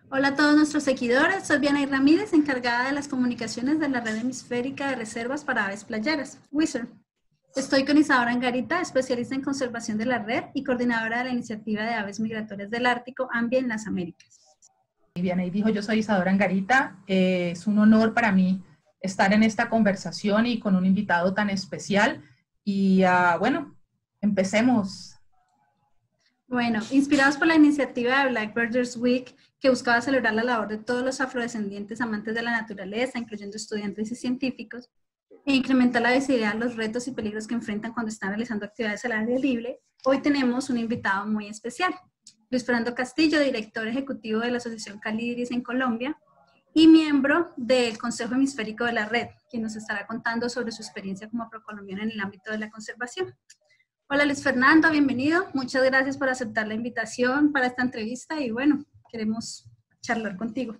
Hola a todos nuestros seguidores, soy Vianey Ramírez, encargada de las comunicaciones de la Red Hemisférica de Reservas para Aves Playeras, WISR. Estoy con Isadora Angarita, especialista en conservación de la red y coordinadora de la iniciativa de aves migratorias del Ártico, AMBIA en las Américas. Vianey dijo, yo soy Isadora Angarita, es un honor para mí estar en esta conversación y con un invitado tan especial. Y bueno, empecemos. Bueno, inspirados por la iniciativa de Black Birders Week, que buscaba celebrar la labor de todos los afrodescendientes amantes de la naturaleza, incluyendo estudiantes y científicos, e incrementar la visibilidad de los retos y peligros que enfrentan cuando están realizando actividades al aire libre, hoy tenemos un invitado muy especial. Luis Fernando Castillo, director ejecutivo de la Asociación Calidris en Colombia y miembro del Consejo Hemisférico de la Red, quien nos estará contando sobre su experiencia como afrocolombiano en el ámbito de la conservación. Hola Luis Fernando, bienvenido. Muchas gracias por aceptar la invitación para esta entrevista y bueno, queremos charlar contigo.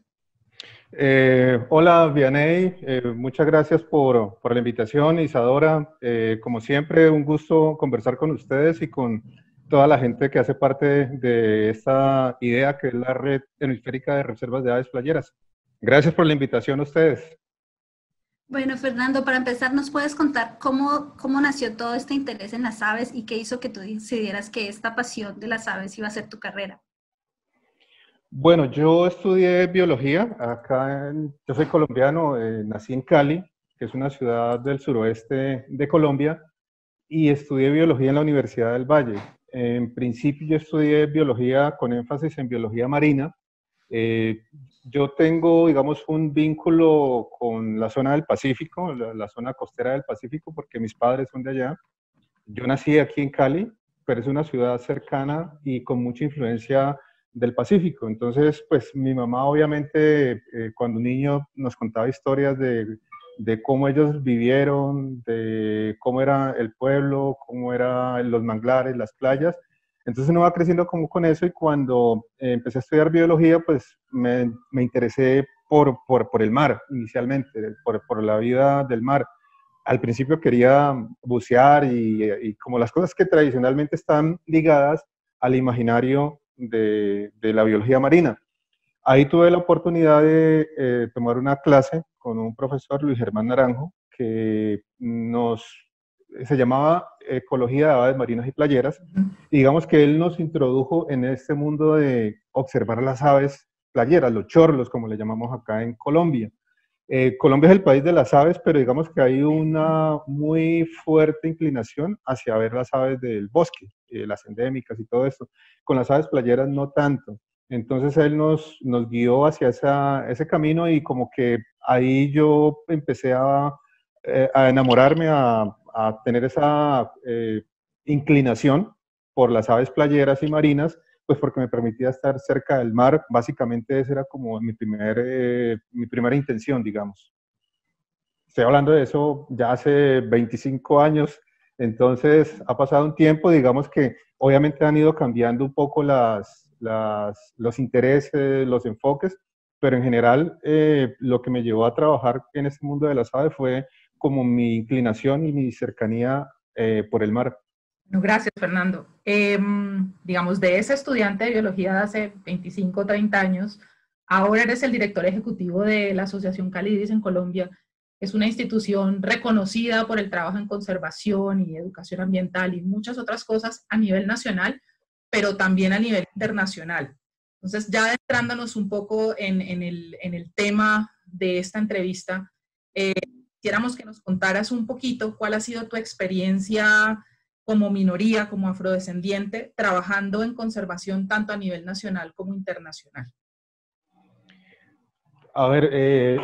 Hola Vianey, muchas gracias por la invitación, Isadora. Como siempre, un gusto conversar con ustedes y con toda la gente que hace parte de esta idea que es la Red Hemisférica de Reservas de Aves Playeras. Gracias por la invitación a ustedes. Bueno, Fernando, para empezar, ¿nos puedes contar cómo nació todo este interés en las aves y qué hizo que tú decidieras que esta pasión de las aves iba a ser tu carrera? Bueno, yo estudié biología, yo soy colombiano, nací en Cali, que es una ciudad del suroeste de Colombia, y estudié biología en la Universidad del Valle. En principio yo estudié biología con énfasis en biología marina. Yo tengo, digamos, un vínculo con la zona del Pacífico, la zona costera del Pacífico, porque mis padres son de allá. Yo nací aquí en Cali, pero es una ciudad cercana y con mucha influencia del Pacífico. Entonces, pues mi mamá obviamente cuando niño nos contaba historias de cómo ellos vivieron, de cómo era el pueblo, cómo eran los manglares, las playas. Entonces uno va creciendo como con eso y cuando empecé a estudiar biología, pues me interesé por el mar inicialmente, por la vida del mar. Al principio quería bucear y como las cosas que tradicionalmente están ligadas al imaginario de la biología marina. Ahí tuve la oportunidad de tomar una clase con un profesor, Luis Germán Naranjo, que se llamaba Ecología de Aves Marinas y Playeras. Y digamos que él nos introdujo en este mundo de observar las aves playeras, los chorlos, como le llamamos acá en Colombia. Colombia es el país de las aves, pero digamos que hay una muy fuerte inclinación hacia ver las aves del bosque, las endémicas y todo esto. Con las aves playeras no tanto. Entonces él nos guió hacia ese camino y como que ahí yo empecé a enamorarme, a tener esa inclinación por las aves playeras y marinas, pues porque me permitía estar cerca del mar. Básicamente esa era como mi primera intención, digamos. Estoy hablando de eso ya hace 25 años, entonces ha pasado un tiempo, digamos que obviamente han ido cambiando un poco los intereses, los enfoques, pero en general lo que me llevó a trabajar en este mundo de las aves fue como mi inclinación y mi cercanía por el mar. Bueno, gracias, Fernando. Digamos, de ese estudiante de biología de hace 25 o 30 años, ahora eres el director ejecutivo de la Asociación Calidris en Colombia. Es una institución reconocida por el trabajo en conservación y educación ambiental y muchas otras cosas a nivel nacional, pero también a nivel internacional. Entonces, ya adentrándonos un poco en el tema de esta entrevista, quisiéramos que nos contaras un poquito cuál ha sido tu experiencia como minoría, como afrodescendiente, trabajando en conservación tanto a nivel nacional como internacional. A ver,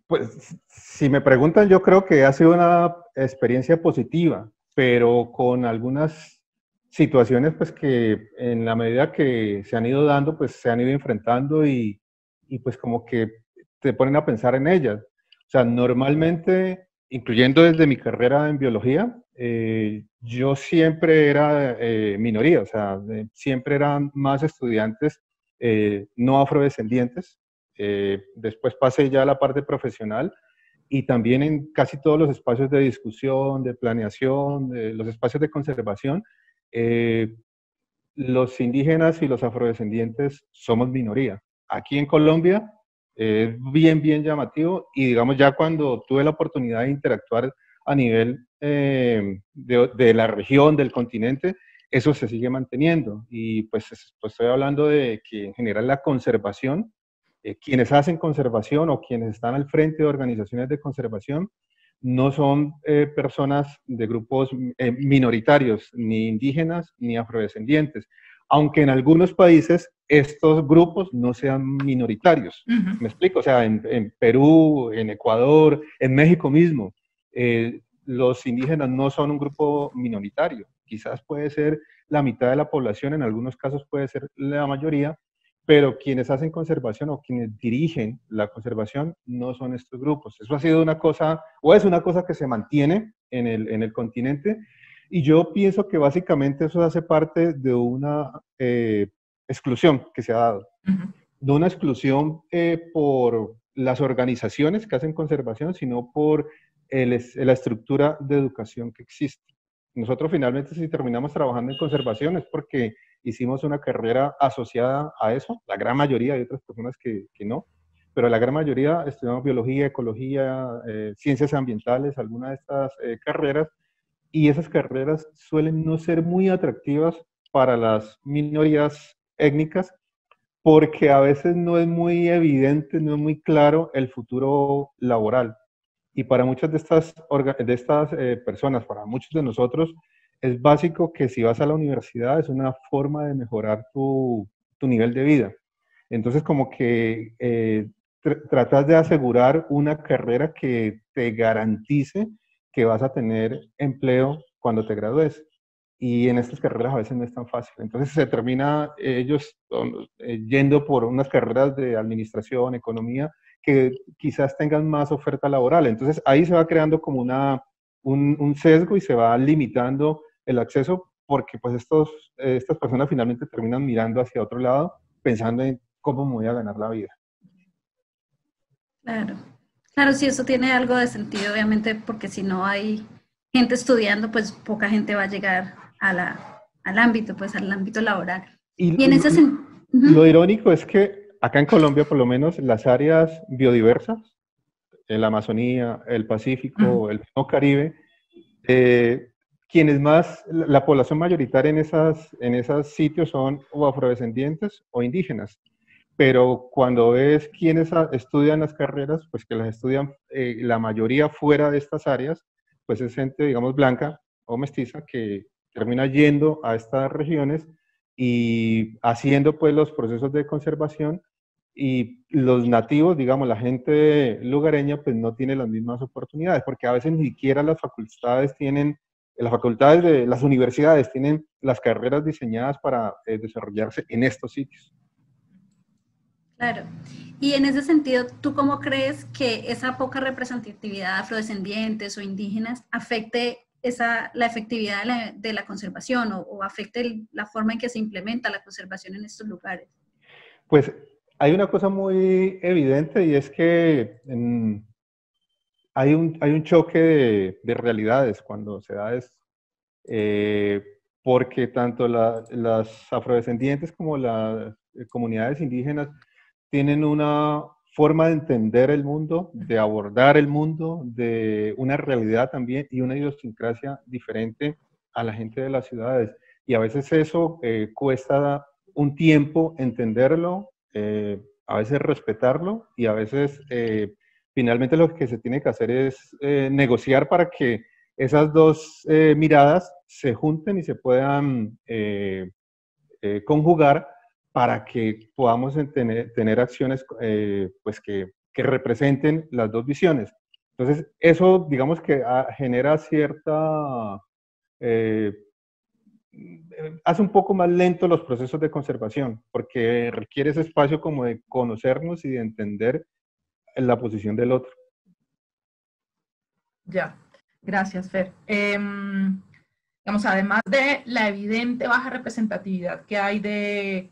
pues si me preguntan, yo creo que ha sido una experiencia positiva, pero con algunas situaciones pues que en la medida que se han ido dando, pues se han ido enfrentando y pues como que te ponen a pensar en ellas. O sea, normalmente, incluyendo desde mi carrera en biología, yo siempre era minoría, o sea, siempre eran más estudiantes no afrodescendientes. Después pasé ya a la parte profesional y también en casi todos los espacios de discusión, de planeación, de los espacios de conservación, los indígenas y los afrodescendientes somos minoría. aquí en Colombia es bien llamativo, y digamos ya cuando tuve la oportunidad de interactuar a nivel de la región, del continente, eso se sigue manteniendo. Y pues estoy hablando de que en general la conservación, quienes hacen conservación o quienes están al frente de organizaciones de conservación, no son personas de grupos minoritarios, ni indígenas, ni afrodescendientes, aunque en algunos países estos grupos no sean minoritarios. ¿Me explico? O sea, en Perú, en Ecuador, en México mismo, los indígenas no son un grupo minoritario. Quizás puede ser la mitad de la población, en algunos casos puede ser la mayoría, pero quienes hacen conservación o quienes dirigen la conservación no son estos grupos. Eso ha sido una cosa, o es una cosa que se mantiene en el continente, y yo pienso que básicamente eso hace parte de una exclusión que se ha dado. No una exclusión por las organizaciones que hacen conservación, sino por la estructura de educación que existe. Nosotros finalmente, si terminamos trabajando en conservación, es porque hicimos una carrera asociada a eso. La gran mayoría, hay otras personas que no, pero la gran mayoría estudiamos biología, ecología, ciencias ambientales, algunas de estas carreras, y esas carreras suelen no ser muy atractivas para las minorías étnicas, porque a veces no es muy evidente, no es muy claro el futuro laboral. Y para muchas de estas personas, para muchos de nosotros, es básico que si vas a la universidad es una forma de mejorar tu nivel de vida. Entonces, como que tratas de asegurar una carrera que te garantice que vas a tener empleo cuando te gradúes. Y en estas carreras a veces no es tan fácil. Entonces se termina ellos yendo por unas carreras de administración, economía, que quizás tengan más oferta laboral. Entonces ahí se va creando como un sesgo y se va limitando el acceso, porque pues estas personas finalmente terminan mirando hacia otro lado, pensando en cómo me voy a ganar la vida. Claro, claro, sí, eso tiene algo de sentido, obviamente, porque si no hay gente estudiando, pues poca gente va a llegar al ámbito, pues al ámbito laboral. Y en ese sentido, lo irónico es que acá en Colombia, por lo menos, las áreas biodiversas, la Amazonía, el Pacífico, el Caribe, quienes más, la población mayoritaria en esos sitios son o afrodescendientes o indígenas. Pero cuando ves quienes estudian las carreras, pues que las estudian la mayoría fuera de estas áreas, pues es gente, digamos, blanca o mestiza que termina yendo a estas regiones y haciendo pues los procesos de conservación, y los nativos, digamos, la gente lugareña, pues no tiene las mismas oportunidades, porque a veces ni siquiera las facultades de las universidades tienen las carreras diseñadas para desarrollarse en estos sitios. Claro. Y en ese sentido, ¿tú cómo crees que esa poca representatividad de afrodescendientes o indígenas afecte la efectividad de la conservación o afecte la forma en que se implementa la conservación en estos lugares? Pues hay una cosa muy evidente, y es que hay un choque de realidades cuando se da esto, porque tanto las afrodescendientes como las comunidades indígenas tienen una forma de entender el mundo, de abordar el mundo, de una realidad también y una idiosincrasia diferente a la gente de las ciudades. Y a veces eso cuesta un tiempo entenderlo, a veces respetarlo, y a veces finalmente lo que se tiene que hacer es negociar para que esas dos miradas se junten y se puedan conjugar, para que podamos tener acciones pues que representen las dos visiones. Entonces, eso digamos que genera cierta... hace un poco más lento los procesos de conservación, porque requiere ese espacio como de conocernos y de entender la posición del otro. Ya, gracias, Fer. Digamos, además de la evidente baja representatividad que hay de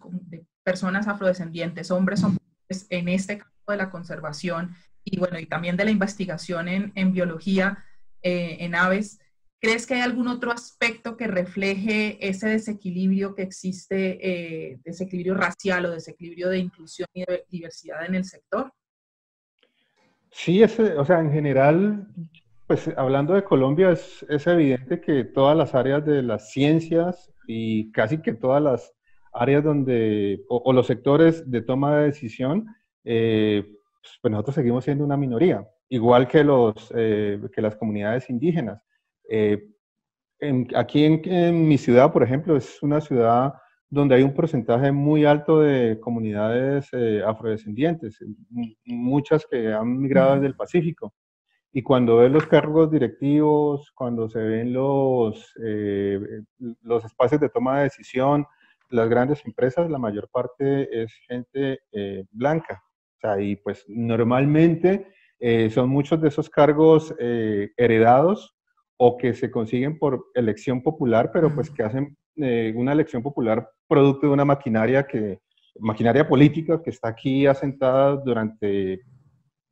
personas afrodescendientes, hombres o mujeres, en este campo de la conservación y bueno, y también de la investigación en biología, en aves, ¿crees que hay algún otro aspecto que refleje ese desequilibrio que existe, desequilibrio racial o desequilibrio de inclusión y de diversidad en el sector? Sí, o sea, en general, pues hablando de Colombia, es evidente que todas las áreas de las ciencias y casi que todas las áreas donde, o los sectores de toma de decisión, pues nosotros seguimos siendo una minoría, igual que que las comunidades indígenas. Eh, Aquí en mi ciudad, por ejemplo, es una ciudad donde hay un porcentaje muy alto de comunidades afrodescendientes, muchas que han migrado desde el Pacífico. Y cuando ven los cargos directivos, cuando se ven los espacios de toma de decisión, las grandes empresas, la mayor parte es gente blanca. O sea, y pues normalmente son muchos de esos cargos heredados o que se consiguen por elección popular, pero pues que hacen una elección popular producto de una maquinaria política que está aquí asentada durante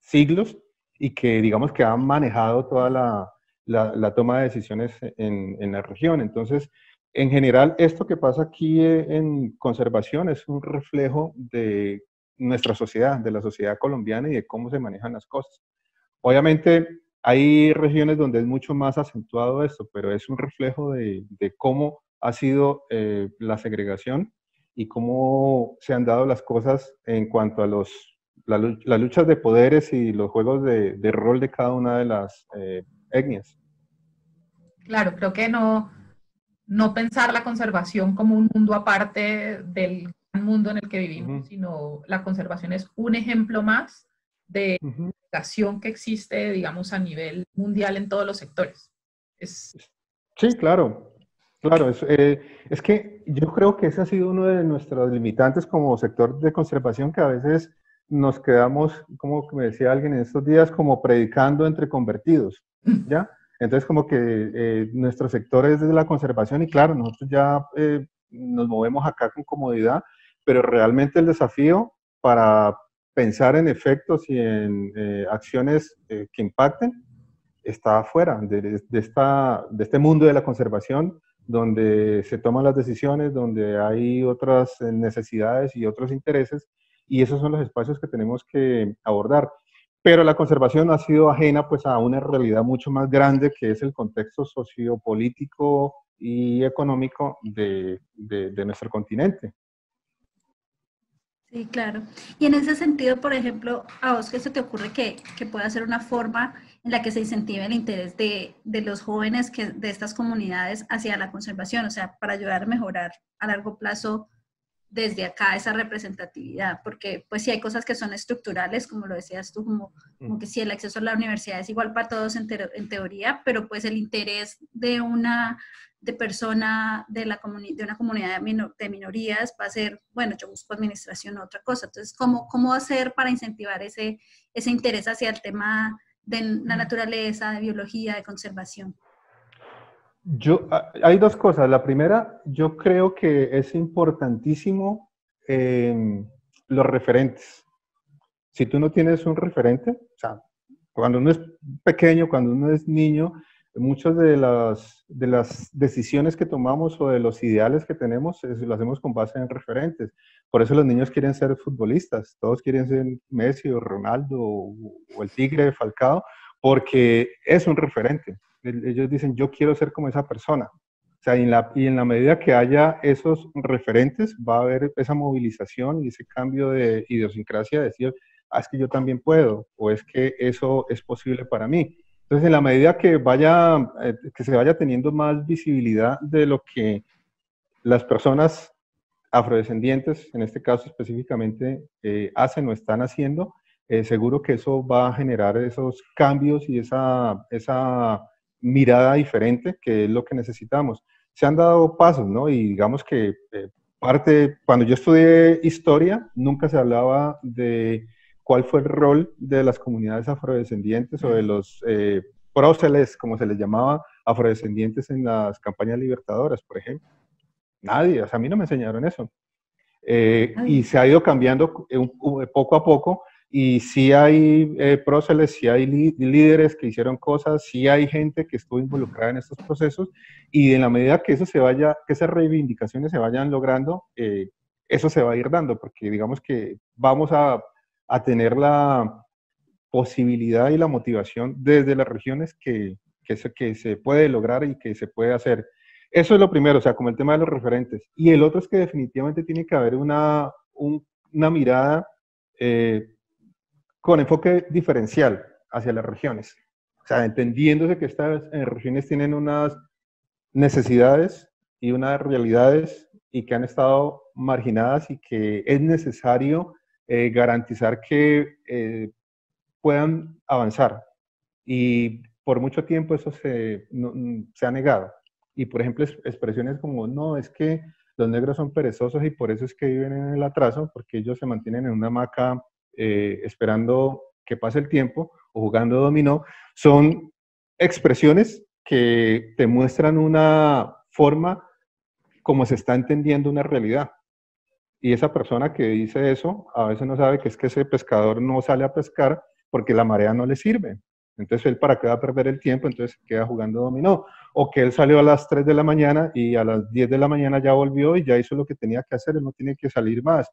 siglos y que digamos que han manejado toda la toma de decisiones en la región. Entonces, en general, esto que pasa aquí en conservación es un reflejo de nuestra sociedad, de la sociedad colombiana y de cómo se manejan las cosas. Obviamente, hay regiones donde es mucho más acentuado esto, pero es un reflejo de cómo ha sido la segregación y cómo se han dado las cosas en cuanto a las luchas de poderes y los juegos de rol de cada una de las etnias. Claro, creo que no pensar la conservación como un mundo aparte del gran mundo en el que vivimos, sino la conservación es un ejemplo más de educación que existe, digamos, a nivel mundial en todos los sectores. Sí, claro. Claro, es que yo creo que ese ha sido uno de nuestros limitantes como sector de conservación, que a veces nos quedamos, como me decía alguien en estos días, como predicando entre convertidos, ¿ya? Entonces, como que nuestro sector es de la conservación y claro, nosotros ya nos movemos acá con comodidad, pero realmente el desafío para pensar en efectos y en acciones que impacten está afuera de este mundo de la conservación, donde se toman las decisiones, donde hay otras necesidades y otros intereses, y esos son los espacios que tenemos que abordar. Pero la conservación ha sido ajena pues a una realidad mucho más grande que es el contexto sociopolítico y económico de nuestro continente. Sí, claro. Y en ese sentido, por ejemplo, ¿a vos qué se te ocurre que pueda ser una forma en la que se incentive el interés de los jóvenes de estas comunidades hacia la conservación? O sea, para ayudar a mejorar a largo plazo desde acá esa representatividad, porque pues sí hay cosas que son estructurales, como lo decías tú, como que sí el acceso a la universidad es igual para todos en teoría, pero pues el interés de una persona de una comunidad de minorías va a ser, bueno, yo busco administración o otra cosa. Entonces, ¿cómo hacer para incentivar ese interés hacia el tema de la naturaleza, de biología, de conservación? Hay dos cosas. La primera, yo creo que es importantísimo los referentes. Si tú no tienes un referente, o sea, cuando uno es pequeño, cuando uno es niño, muchas de las decisiones que tomamos o de los ideales que tenemos lo hacemos con base en referentes. Por eso los niños quieren ser futbolistas, todos quieren ser Messi o Ronaldo o el Tigre Falcao, porque es un referente. Ellos dicen, yo quiero ser como esa persona. O sea, y en la medida que haya esos referentes, va a haber esa movilización y ese cambio de idiosincrasia de decir, es que yo también puedo, o es que eso es posible para mí. Entonces, en la medida que se vaya teniendo más visibilidad de lo que las personas afrodescendientes, en este caso específicamente, hacen o están haciendo, seguro que eso va a generar esos cambios y esa mirada diferente, que es lo que necesitamos. Se han dado pasos, ¿no? Y digamos que cuando yo estudié historia, nunca se hablaba de cuál fue el rol de las comunidades afrodescendientes o de los próceres, como se les llamaba, afrodescendientes en las campañas libertadoras, por ejemplo. Nadie, o sea, a mí no me enseñaron eso. Y se ha ido cambiando poco a poco, y sí hay próceres, sí hay líderes que hicieron cosas, sí hay gente que estuvo involucrada en estos procesos, y en la medida que eso se vaya, que esas reivindicaciones se vayan logrando, eso se va a ir dando, porque digamos que vamos a tener la posibilidad y la motivación desde las regiones que se puede lograr y que se puede hacer. Eso es lo primero, o sea, como el tema de los referentes. Y el otro es que definitivamente tiene que haber una mirada con enfoque diferencial hacia las regiones. O sea, entendiéndose que estas regiones tienen unas necesidades y unas realidades y que han estado marginadas y que es necesario garantizar que puedan avanzar. Y por mucho tiempo eso se ha negado. Y por ejemplo, expresiones como, no, es que los negros son perezosos y por eso es que viven en el atraso, porque ellos se mantienen en una hamaca esperando que pase el tiempo o jugando dominó, son expresiones que te muestran una forma como se está entendiendo una realidad. Y esa persona que dice eso, a veces no sabe que es que ese pescador no sale a pescar porque la marea no le sirve. Entonces, ¿él para qué va a perder el tiempo? Entonces queda jugando dominó. O que él salió a las 3 de la mañana y a las 10 de la mañana ya volvió y ya hizo lo que tenía que hacer, él no tiene que salir más.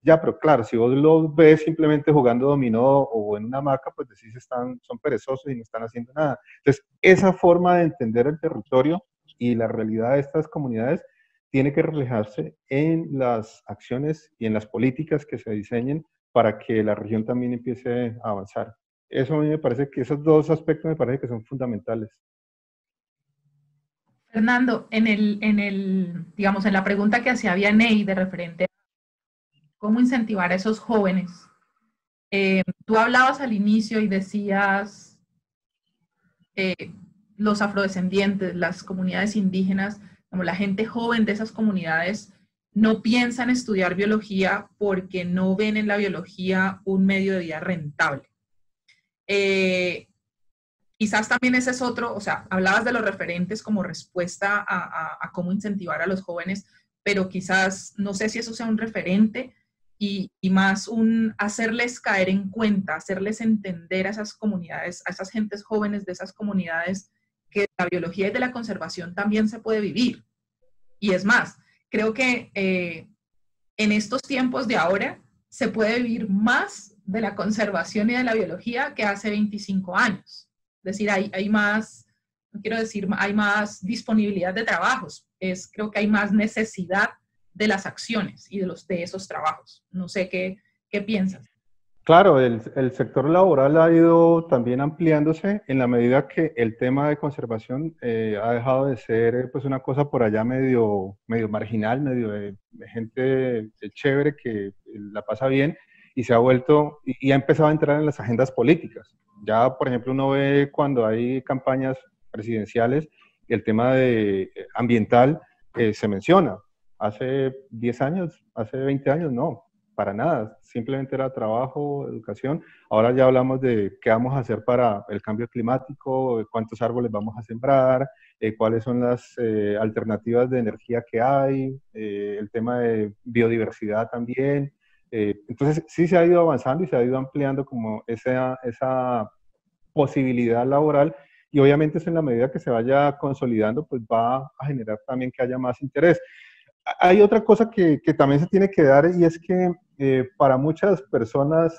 Ya, pero claro, si vos lo ves simplemente jugando dominó o en una hamaca, pues decís son perezosos y no están haciendo nada. Entonces, esa forma de entender el territorio y la realidad de estas comunidades tiene que reflejarse en las acciones y en las políticas que se diseñen para que la región también empiece a avanzar. Eso a mí me parece que esos dos aspectos me parece que son fundamentales. Fernando, digamos, en la pregunta que hacía Vianey de referente a cómo incentivar a esos jóvenes, tú hablabas al inicio y decías los afrodescendientes, las comunidades indígenas, como la gente joven de esas comunidades, no piensan estudiar biología porque no ven en la biología un medio de vida rentable. Quizás también ese es otro, o sea, hablabas de los referentes como respuesta a cómo incentivar a los jóvenes, pero quizás, no sé si eso sea un referente y más un hacerles caer en cuenta, hacerles entender a esas comunidades, a esas gentes jóvenes de esas comunidades, que la biología y de la conservación también se puede vivir. Y es más, creo que en estos tiempos de ahora se puede vivir más de la conservación y de la biología que hace 25 años. Es decir, hay más, no quiero decir, hay más disponibilidad de trabajos. Creo que hay más necesidad de las acciones y de esos trabajos. No sé qué piensas. Claro, el sector laboral ha ido también ampliándose en la medida que el tema de conservación ha dejado de ser pues una cosa por allá medio marginal, medio de gente chévere que la pasa bien, y se ha vuelto y ha empezado a entrar en las agendas políticas. Ya, por ejemplo, uno ve cuando hay campañas presidenciales, el tema ambiental se menciona. Hace 10 años, hace 20 años, no, para nada. Simplemente era trabajo, educación. Ahora ya hablamos de qué vamos a hacer para el cambio climático, cuántos árboles vamos a sembrar, cuáles son las alternativas de energía que hay, el tema de biodiversidad también. Entonces, sí se ha ido avanzando y se ha ido ampliando como esa posibilidad laboral, y obviamente eso en la medida que se vaya consolidando, pues va a generar también que haya más interés. Hay otra cosa que también se tiene que dar, y es que para muchas personas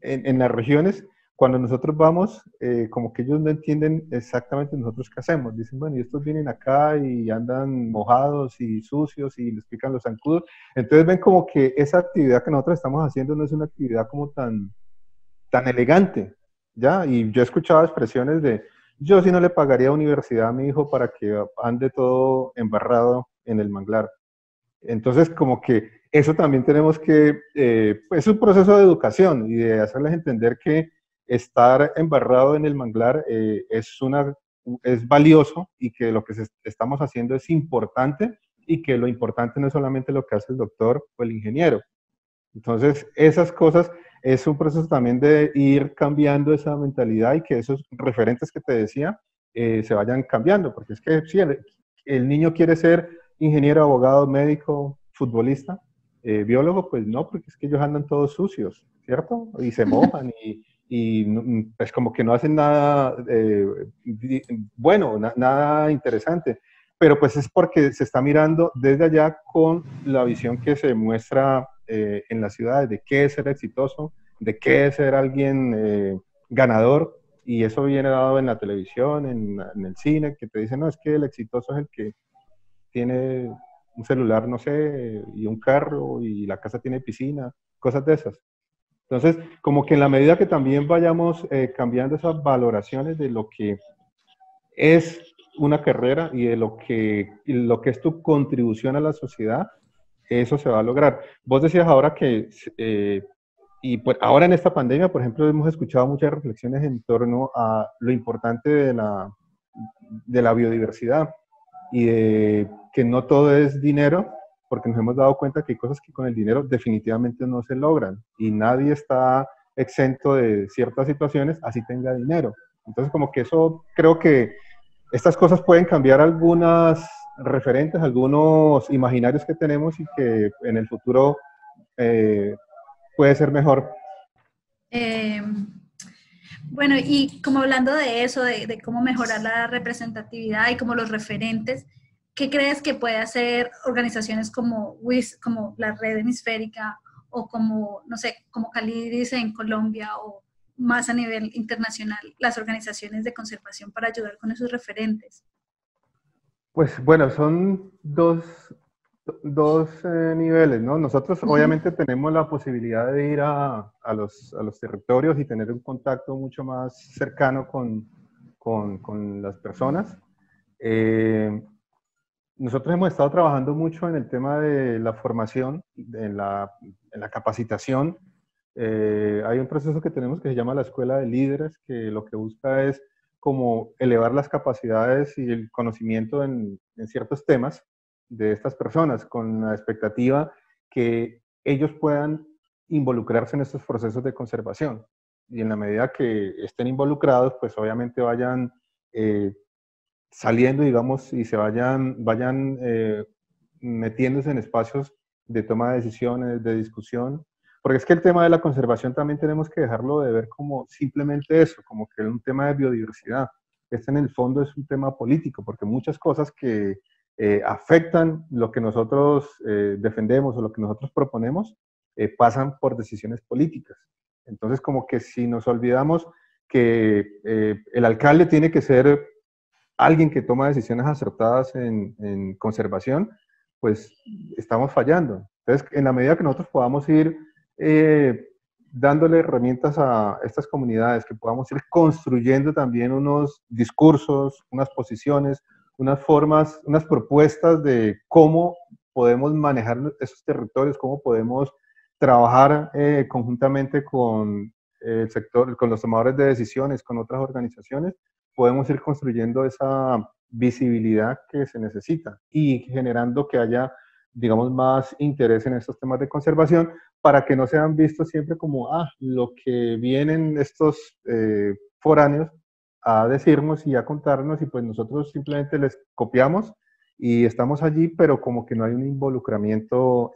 en las regiones, cuando nosotros vamos, como que ellos no entienden exactamente nosotros qué hacemos. Dicen, bueno, y estos vienen acá y andan mojados y sucios y les pican los zancudos. Entonces ven como que esa actividad que nosotros estamos haciendo no es una actividad como tan elegante, ¿ya? Y yo he escuchado expresiones de, yo sí no le pagaría universidad a mi hijo para que ande todo embarrado en el manglar. Entonces, como que eso también tenemos que, es un proceso de educación y de hacerles entender que estar embarrado en el manglar es valioso, y que lo que estamos haciendo es importante, y que lo importante no es solamente lo que hace el doctor o el ingeniero. Entonces, esas cosas es un proceso también de ir cambiando esa mentalidad, y que esos referentes que te decía se vayan cambiando, porque es que sí, el niño quiere ser ingeniero, abogado, médico, futbolista, biólogo, pues no, porque es que ellos andan todos sucios, ¿cierto? Y se mojan y pues como que no hacen nada bueno, nada interesante. Pero pues es porque se está mirando desde allá con la visión que se muestra en las ciudades de qué es ser exitoso, de qué es ser alguien ganador, y eso viene dado en la televisión, en el cine, que te dicen, no, es que el exitoso es el que tiene un celular, no sé, y un carro, y la casa tiene piscina, cosas de esas. Entonces, como que en la medida que también vayamos cambiando esas valoraciones de lo que es una carrera y de lo que es tu contribución a la sociedad, eso se va a lograr. Vos decías ahora que, y pues ahora en esta pandemia, por ejemplo, hemos escuchado muchas reflexiones en torno a lo importante de la biodiversidad y de que no todo es dinero, porque nos hemos dado cuenta que hay cosas que con el dinero definitivamente no se logran y nadie está exento de ciertas situaciones, así tenga dinero. Entonces, como que eso, creo que estas cosas pueden cambiar algunas referentes, algunos imaginarios que tenemos y que en el futuro puede ser mejor. Eh, bueno, y como hablando de eso, de cómo mejorar la representatividad y como los referentes, ¿qué crees que puede hacer organizaciones como WIS, como la Red Hemisférica, o como, no sé, como Calidis en Colombia, o más a nivel internacional, las organizaciones de conservación para ayudar con esos referentes? Pues bueno, son dos niveles, ¿no? Nosotros obviamente tenemos la posibilidad de ir a los territorios y tener un contacto mucho más cercano con las personas. Nosotros hemos estado trabajando mucho en el tema de la formación, en la capacitación. Hay un proceso que tenemos que se llama la Escuela de Líderes, que lo que busca es como elevar las capacidades y el conocimiento en ciertos temas de estas personas, con la expectativa que ellos puedan involucrarse en estos procesos de conservación. Y en la medida que estén involucrados, pues obviamente vayan saliendo, digamos, y se vayan metiéndose en espacios de toma de decisiones, de discusión, porque es que el tema de la conservación también tenemos que dejarlo de ver como simplemente eso, como que es un tema de biodiversidad. Este en el fondo es un tema político, porque muchas cosas que afectan lo que nosotros defendemos o lo que nosotros proponemos pasan por decisiones políticas. Entonces, como que si nos olvidamos que el alcalde tiene que ser alguien que toma decisiones acertadas en conservación, pues estamos fallando. Entonces, en la medida que nosotros podamos ir dándole herramientas a estas comunidades, que podamos ir construyendo también unos discursos, unas posiciones, unas formas, unas propuestas de cómo podemos manejar esos territorios, cómo podemos trabajar conjuntamente con el sector, con los tomadores de decisiones, con otras organizaciones, podemos ir construyendo esa visibilidad que se necesita y generando que haya, digamos, más interés en estos temas de conservación para que no sean vistos siempre como, lo que vienen estos foráneos a decirnos y a contarnos y pues nosotros simplemente les copiamos y estamos allí, pero como que no hay un involucramiento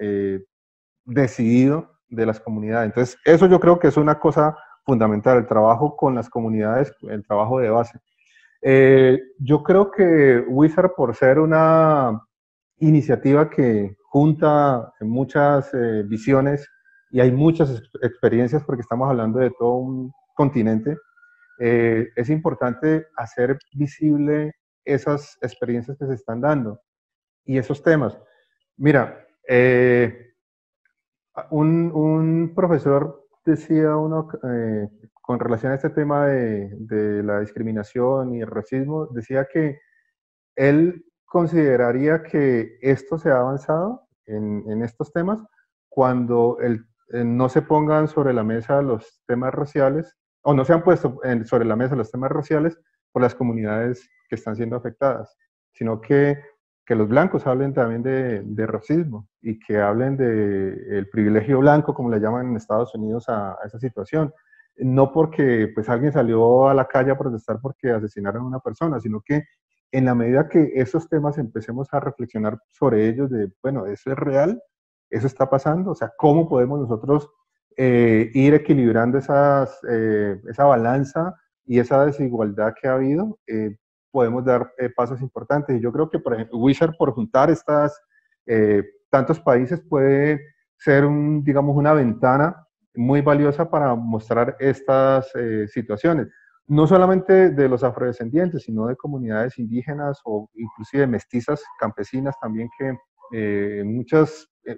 decidido de las comunidades. Entonces, eso yo creo que es una cosa fundamental, el trabajo con las comunidades, el trabajo de base. Yo creo que Wizard, por ser una iniciativa que junta muchas visiones y hay muchas experiencias, porque estamos hablando de todo un continente, es importante hacer visible esas experiencias que se están dando y esos temas. Mira, un profesor decía con relación a este tema de la discriminación y el racismo, decía que él consideraría que esto se ha avanzado en estos temas cuando no se pongan sobre la mesa los temas raciales, o no se han puesto sobre la mesa los temas raciales por las comunidades que están siendo afectadas, sino que los blancos hablen también de racismo y que hablen del privilegio blanco, como le llaman en Estados Unidos a esa situación. No porque pues alguien salió a la calle a protestar porque asesinaron a una persona, sino que en la medida que esos temas empecemos a reflexionar sobre ellos, de, bueno, eso es real, eso está pasando, o sea, ¿cómo podemos nosotros ir equilibrando esa balanza y esa desigualdad que ha habido, podemos dar pasos importantes. Y yo creo que, por ejemplo, Wizard, por juntar tantos países, puede ser digamos, una ventana muy valiosa para mostrar estas situaciones. No solamente de los afrodescendientes, sino de comunidades indígenas o inclusive mestizas, campesinas también, que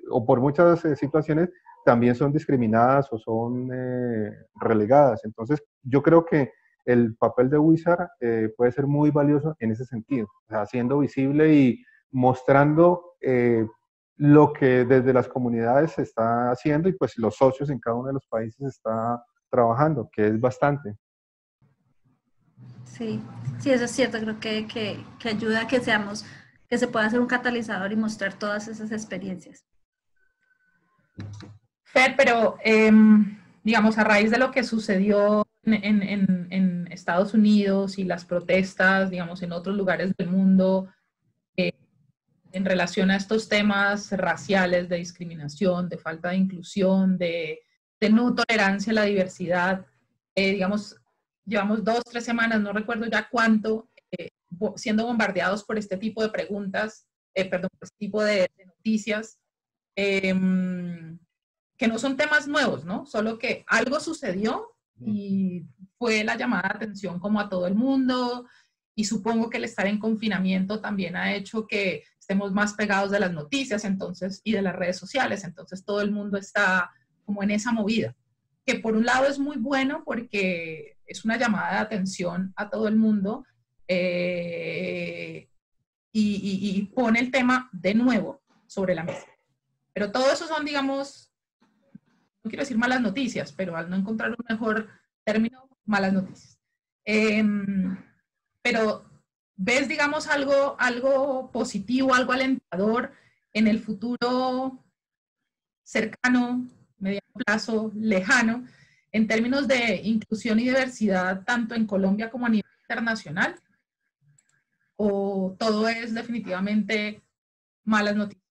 o por muchas situaciones también son discriminadas o son relegadas. Entonces, yo creo que el papel de Wizard puede ser muy valioso en ese sentido, o sea, haciendo visible y mostrando lo que desde las comunidades se está haciendo y pues los socios en cada uno de los países está trabajando, que es bastante. Sí, sí, eso es cierto. Creo que ayuda a que se pueda hacer un catalizador y mostrar todas esas experiencias. Fer, pero digamos, a raíz de lo que sucedió en Estados Unidos y las protestas, digamos, en otros lugares del mundo, en relación a estos temas raciales, de discriminación, de falta de inclusión, de no tolerancia a la diversidad, digamos, llevamos 2, 3 semanas, no recuerdo ya cuánto, siendo bombardeados por este tipo de preguntas, por este tipo de noticias, que no son temas nuevos, ¿no? Solo que algo sucedió y fue la llamada de atención como a todo el mundo, y supongo que el estar en confinamiento también ha hecho que estemos más pegados de las noticias, entonces, y de las redes sociales, entonces todo el mundo está como en esa movida, que por un lado es muy bueno porque es una llamada de atención a todo el mundo, y pone el tema de nuevo sobre la mesa. Pero todo eso son, digamos, no quiero decir malas noticias, pero al no encontrar un mejor término, malas noticias. Pero ¿ves, digamos, algo positivo, algo alentador en el futuro cercano, mediano plazo, lejano, en términos de inclusión y diversidad, tanto en Colombia como a nivel internacional? ¿O todo es definitivamente malas noticias?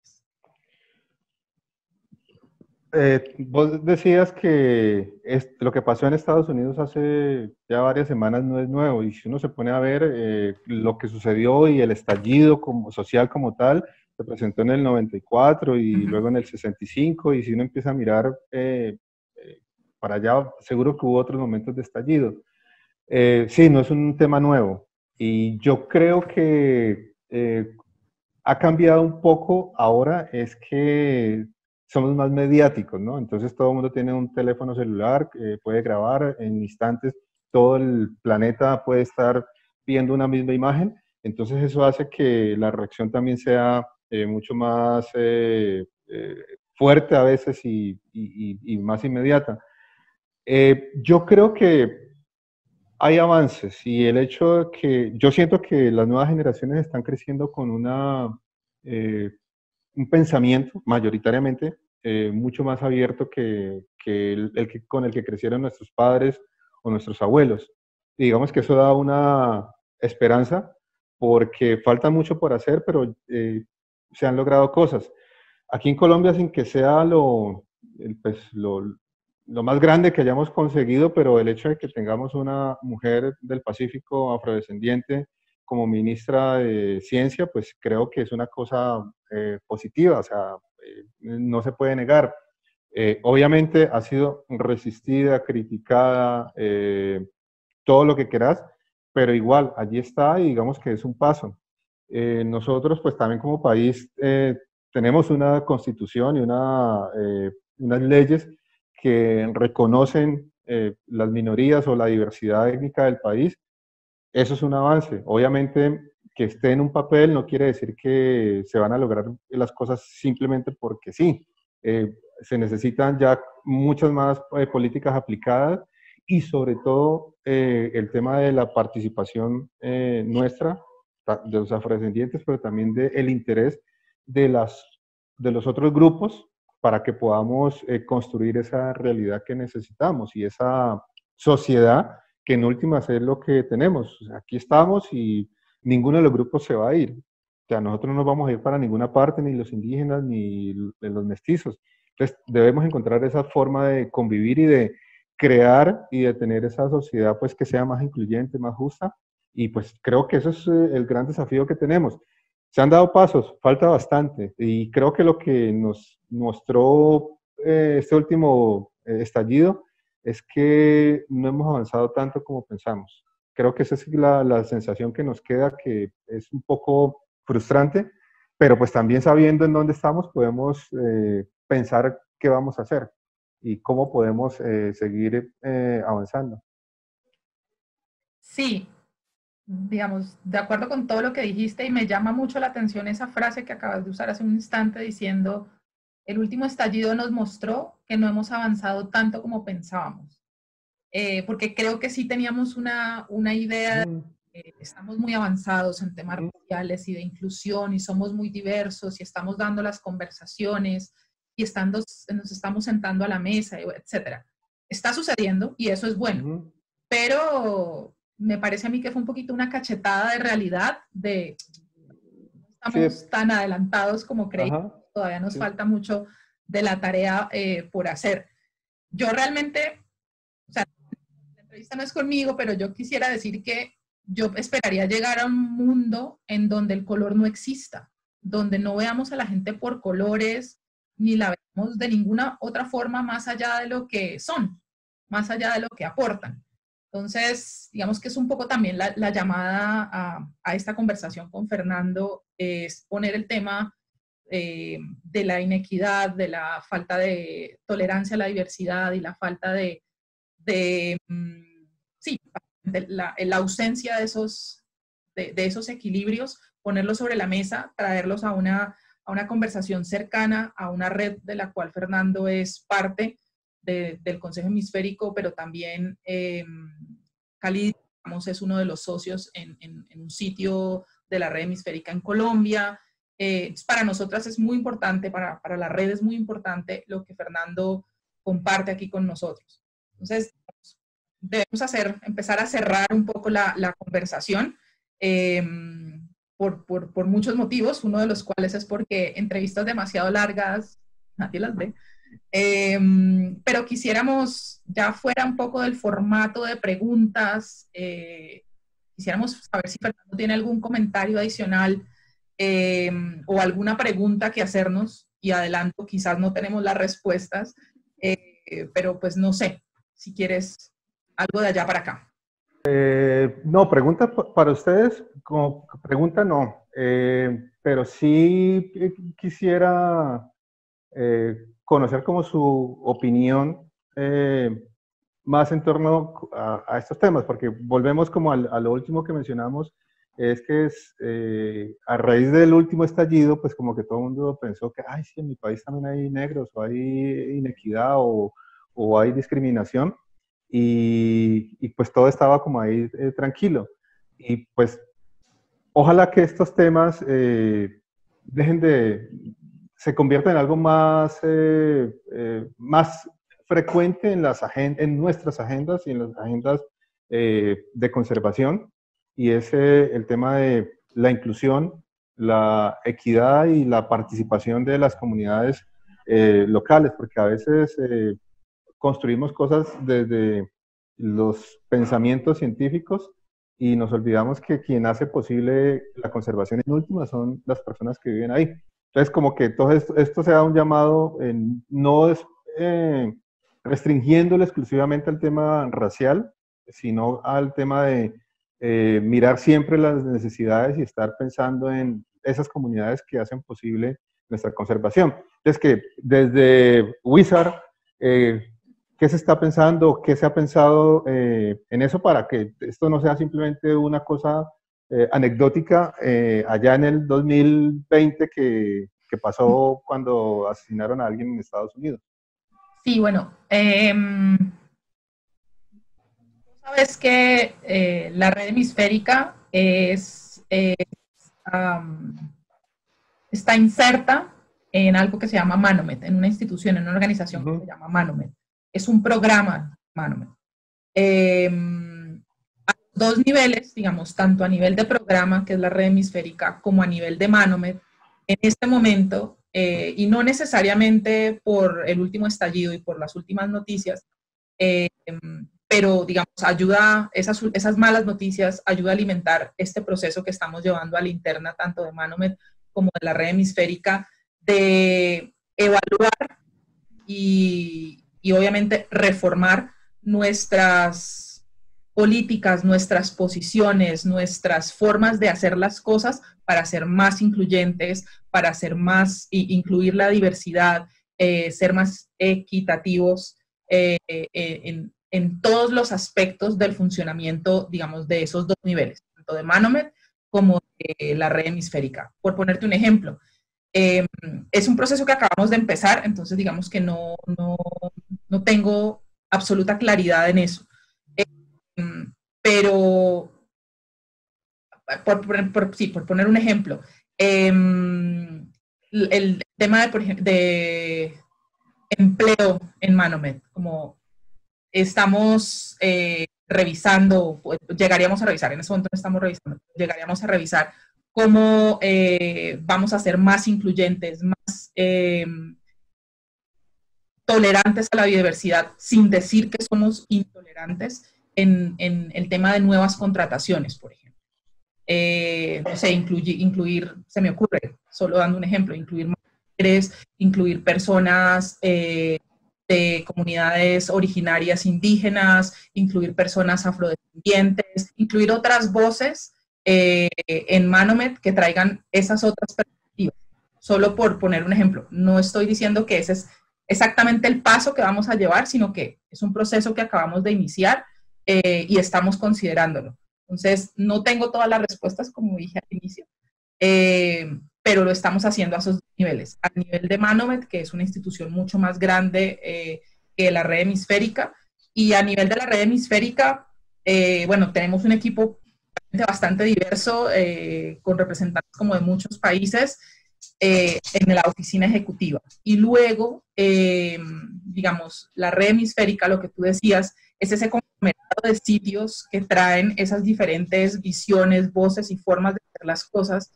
Vos decías que lo que pasó en Estados Unidos hace ya varias semanas no es nuevo, y si uno se pone a ver lo que sucedió y el estallido social como tal, se presentó en el 94 y luego en el 65, y si uno empieza a mirar para allá, seguro que hubo otros momentos de estallido. Sí, no es un tema nuevo, y yo creo que ha cambiado un poco ahora, es que somos más mediáticos, ¿no? Entonces todo el mundo tiene un teléfono celular, puede grabar en instantes, todo el planeta puede estar viendo una misma imagen, entonces eso hace que la reacción también sea mucho más fuerte a veces y más inmediata. Yo creo que hay avances, y el hecho de que yo siento que las nuevas generaciones están creciendo con un pensamiento mayoritariamente mucho más abierto que con el que crecieron nuestros padres o nuestros abuelos. Y digamos que eso da una esperanza, porque falta mucho por hacer, pero se han logrado cosas. Aquí en Colombia, sin que sea lo más grande que hayamos conseguido, pero el hecho de que tengamos una mujer del Pacífico afrodescendiente como ministra de Ciencia, pues creo que es una cosa positiva, o sea, no se puede negar. Obviamente ha sido resistida, criticada, todo lo que quieras, pero igual, allí está, y digamos que es un paso. Nosotros, pues también como país, tenemos una constitución y unas leyes que reconocen las minorías o la diversidad étnica del país. Eso es un avance. Obviamente, que esté en un papel no quiere decir que se van a lograr las cosas simplemente porque sí. Se necesitan ya muchas más políticas aplicadas, y sobre todo el tema de la participación nuestra, de los afrodescendientes, pero también del interés de los otros grupos, para que podamos construir esa realidad que necesitamos y esa sociedad que en últimas es lo que tenemos. O sea, aquí estamos y ninguno de los grupos se va a ir. O sea, nosotros no nos vamos a ir para ninguna parte, ni los indígenas, ni los mestizos. Entonces, debemos encontrar esa forma de convivir y de crear y de tener esa sociedad pues que sea más incluyente, más justa. Y pues creo que eso es el gran desafío que tenemos. Se han dado pasos, falta bastante. Y creo que lo que nos mostró este último estallido es que no hemos avanzado tanto como pensamos. Creo que esa es la sensación que nos queda, que es un poco frustrante, pero pues también sabiendo en dónde estamos podemos pensar qué vamos a hacer y cómo podemos seguir avanzando. Sí, digamos, de acuerdo con todo lo que dijiste, y me llama mucho la atención esa frase que acabas de usar hace un instante diciendo, el último estallido nos mostró que no hemos avanzado tanto como pensábamos. Porque creo que sí teníamos una idea de que estamos muy avanzados en temas raciales y de inclusión y somos muy diversos y estamos dando las conversaciones y nos estamos sentando a la mesa, etcétera. Está sucediendo y eso es bueno, pero me parece a mí que fue un poquito una cachetada de realidad de no estamos tan adelantados como creíamos, todavía nos falta mucho de la tarea por hacer. Yo realmente, o sea, la entrevista no es conmigo, pero yo quisiera decir que yo esperaría llegar a un mundo en donde el color no exista, donde no veamos a la gente por colores, ni la veamos de ninguna otra forma más allá de lo que son, más allá de lo que aportan. Entonces, digamos que es un poco también la llamada a esta conversación con Fernando, es poner el tema de la inequidad, de la falta de tolerancia a la diversidad y la falta de la ausencia de esos equilibrios, ponerlos sobre la mesa, traerlos a una conversación cercana, a una red de la cual Fernando es parte, del Consejo Hemisférico, pero también Cali, digamos, es uno de los socios en un sitio de la red hemisférica en Colombia. Para nosotras es muy importante, para la red es muy importante lo que Fernando comparte aquí con nosotros. Entonces, debemos empezar a cerrar un poco la conversación por muchos motivos, uno de los cuales es porque entrevistas demasiado largas nadie las ve. Pero quisiéramos, ya fuera un poco del formato de preguntas, quisiéramos saber si Fernando tiene algún comentario adicional o alguna pregunta que hacernos, y adelanto, quizás no tenemos las respuestas, pero pues no sé, si quieres algo de allá para acá. No, pregunta para ustedes, como pregunta no, pero sí quisiera conocer como su opinión más en torno a estos temas, porque volvemos como a lo último que mencionamos, es que a raíz del último estallido, pues como que todo el mundo pensó que, ay, sí, en mi país también hay negros, o hay inequidad, o hay discriminación, y pues todo estaba como ahí tranquilo. Y pues ojalá que estos temas se conviertan en algo más, más frecuente en nuestras agendas y en las agendas de conservación, y es el tema de la inclusión, la equidad y la participación de las comunidades locales, porque a veces construimos cosas desde los pensamientos científicos y nos olvidamos que quien hace posible la conservación en última son las personas que viven ahí. Entonces, como que todo esto se da un llamado, no es restringiéndolo exclusivamente al tema racial, sino al tema de mirar siempre las necesidades y estar pensando en esas comunidades que hacen posible nuestra conservación. Entonces, que desde Wizard, ¿qué se está pensando? ¿Qué se ha pensado en eso para que esto no sea simplemente una cosa anecdótica allá en el 2020 que pasó cuando asesinaron a alguien en Estados Unidos? Sí, bueno, sabes que la red hemisférica está inserta en algo que se llama Manomet, en una institución, en una organización que se llama Manomet. Es un programa Manomet. A dos niveles, digamos, tanto a nivel de programa, que es la red hemisférica, como a nivel de Manomet, en este momento y no necesariamente por el último estallido y por las últimas noticias, pero digamos, ayuda, esas malas noticias ayuda a alimentar este proceso que estamos llevando a la interna, tanto de Manomet como de la red hemisférica, de evaluar y obviamente reformar nuestras políticas, nuestras posiciones, nuestras formas de hacer las cosas para ser más incluyentes, para ser más, incluir la diversidad, ser más equitativos en todos los aspectos del funcionamiento, digamos, de esos dos niveles, tanto de Manomet como de la red hemisférica. Por ponerte un ejemplo, es un proceso que acabamos de empezar, entonces digamos que no tengo absoluta claridad en eso. Pero, por poner un ejemplo, el tema de empleo en Manomet, como estamos revisando, llegaríamos a revisar, en ese momento no estamos revisando, llegaríamos a revisar cómo vamos a ser más incluyentes, más tolerantes a la biodiversidad, sin decir que somos intolerantes en el tema de nuevas contrataciones, por ejemplo. No sé, incluir, se me ocurre, solo dando un ejemplo, incluir mujeres, incluir personas de comunidades originarias indígenas, incluir personas afrodescendientes, incluir otras voces en Manomet que traigan esas otras perspectivas. Solo por poner un ejemplo, no estoy diciendo que ese es exactamente el paso que vamos a llevar, sino que es un proceso que acabamos de iniciar y estamos considerándolo. Entonces, no tengo todas las respuestas, como dije al inicio, pero lo estamos haciendo a esos niveles. A nivel de Manomet, que es una institución mucho más grande que la red hemisférica, y a nivel de la red hemisférica, bueno, tenemos un equipo bastante diverso, con representantes como de muchos países, en la oficina ejecutiva. Y luego, digamos, la red hemisférica, lo que tú decías, es ese conglomerado de sitios que traen esas diferentes visiones, voces y formas de hacer las cosas.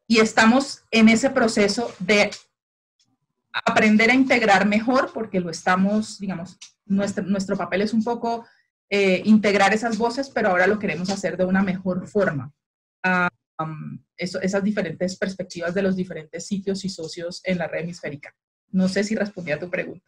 Y estamos en ese proceso de aprender a integrar mejor, porque lo estamos, digamos, nuestro papel es un poco integrar esas voces, pero ahora lo queremos hacer de una mejor forma. Esas diferentes perspectivas de los diferentes sitios y socios en la red hemisférica. No sé si respondí a tu pregunta.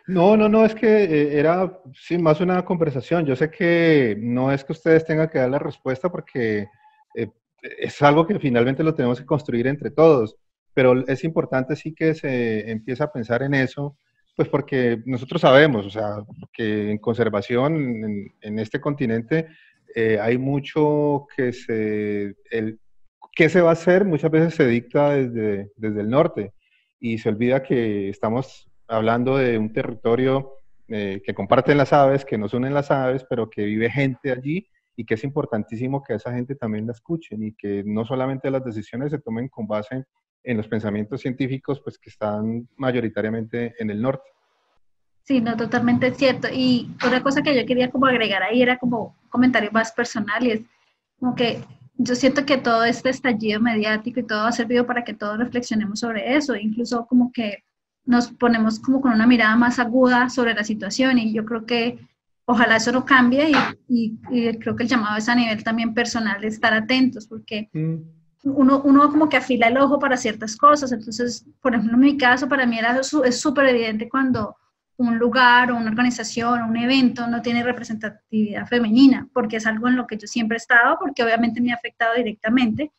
No, es que era sí, más una conversación. Yo sé que no es que ustedes tengan que dar la respuesta porque es algo que finalmente lo tenemos que construir entre todos, pero es importante sí que se empiece a pensar en eso, pues porque nosotros sabemos, o sea, que en conservación en este continente hay mucho que qué se va a hacer muchas veces se dicta desde el norte y se olvida que estamos hablando de un territorio que comparten las aves, que nos unen las aves, pero que vive gente allí y que es importantísimo que esa gente también la escuchen y que no solamente las decisiones se tomen con base en los pensamientos científicos, pues que están mayoritariamente en el norte. Sí, no, totalmente cierto. Y otra cosa que yo quería como agregar ahí era como un comentario más personal y es como que yo siento que todo este estallido mediático y todo ha servido para que todos reflexionemos sobre eso, incluso como que nos ponemos como con una mirada más aguda sobre la situación y yo creo que ojalá eso no cambie y creo que el llamado es a nivel también personal de estar atentos porque uno como que afila el ojo para ciertas cosas, entonces, por ejemplo, en mi caso, para mí es súper evidente cuando un lugar o una organización o un evento no tiene representatividad femenina, porque es algo en lo que yo siempre he estado, porque obviamente me ha afectado directamente,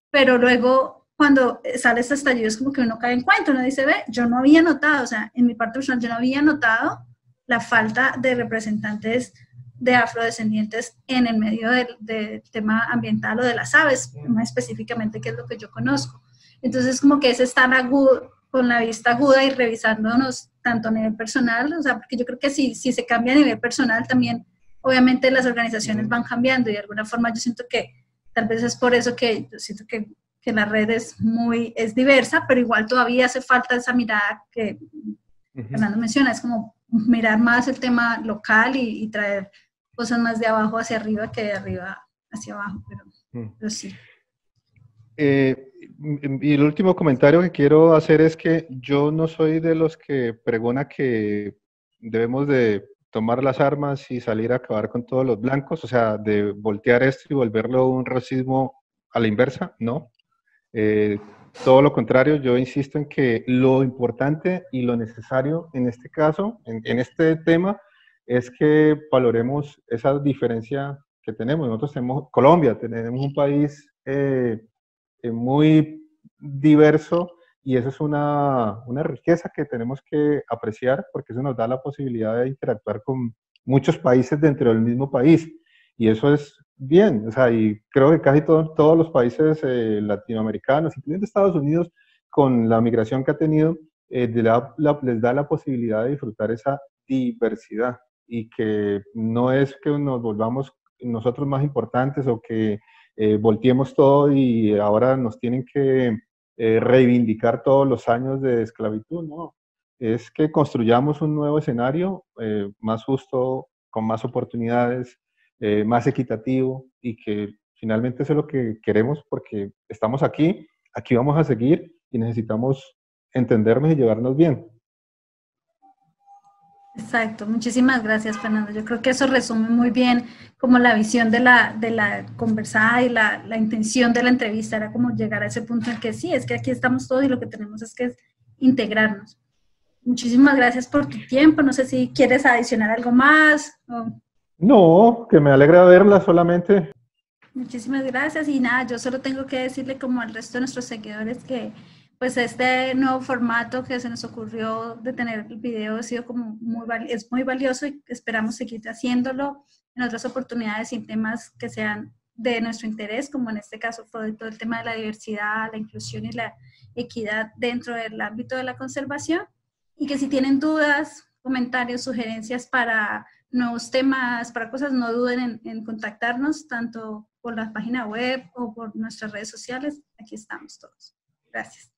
pero luego cuando sale este estallido es como que uno cae en cuenta, uno dice, ve, yo no había notado, o sea, en mi parte personal yo no había notado la falta de representantes de afrodescendientes en el medio del tema ambiental o de las aves, más específicamente, que es lo que yo conozco. Entonces, como que es estar agudo, con la vista aguda y revisándonos tanto a nivel personal, o sea, porque yo creo que si se cambia a nivel personal también, obviamente las organizaciones van cambiando y de alguna forma yo siento que tal vez es por eso que yo siento que la red es diversa, pero igual todavía hace falta esa mirada que Fernando menciona, es como mirar más el tema local y traer cosas más de abajo hacia arriba que de arriba hacia abajo, pero sí. Y el último comentario que quiero hacer es que yo no soy de los que pregona que debemos de tomar las armas y salir a acabar con todos los blancos, o sea, de voltear esto y volverlo un racismo a la inversa, no. Todo lo contrario, yo insisto en que lo importante y lo necesario en este caso, en este tema, es que valoremos esa diferencia que tenemos. Nosotros tenemos Colombia, tenemos un país muy diverso y eso es una riqueza que tenemos que apreciar porque eso nos da la posibilidad de interactuar con muchos países dentro del mismo país y eso es bien, o sea, y creo que casi todos los países latinoamericanos, incluyendo Estados Unidos, con la migración que ha tenido, les da la posibilidad de disfrutar esa diversidad y que no es que nos volvamos nosotros más importantes o que volteemos todo y ahora nos tienen que reivindicar todos los años de esclavitud, ¿no? Es que construyamos un nuevo escenario más justo, con más oportunidades, más equitativo y que finalmente eso es lo que queremos porque estamos aquí, aquí vamos a seguir y necesitamos entendernos y llevarnos bien. Exacto, muchísimas gracias, Fernando. Yo creo que eso resume muy bien como la visión de la conversada y la intención de la entrevista, era como llegar a ese punto en que sí, es que aquí estamos todos y lo que tenemos es que integrarnos. Muchísimas gracias por tu tiempo, no sé si quieres adicionar algo más. No, que me alegra verla solamente. Muchísimas gracias y nada, yo solo tengo que decirle como al resto de nuestros seguidores que pues este nuevo formato que se nos ocurrió de tener el video ha sido como es muy valioso y esperamos seguir haciéndolo en otras oportunidades y en temas que sean de nuestro interés, como en este caso fue todo el tema de la diversidad, la inclusión y la equidad dentro del ámbito de la conservación y que si tienen dudas, comentarios, sugerencias para nuevos temas, para cosas, no duden en contactarnos tanto por la página web o por nuestras redes sociales. Aquí estamos todos. Gracias.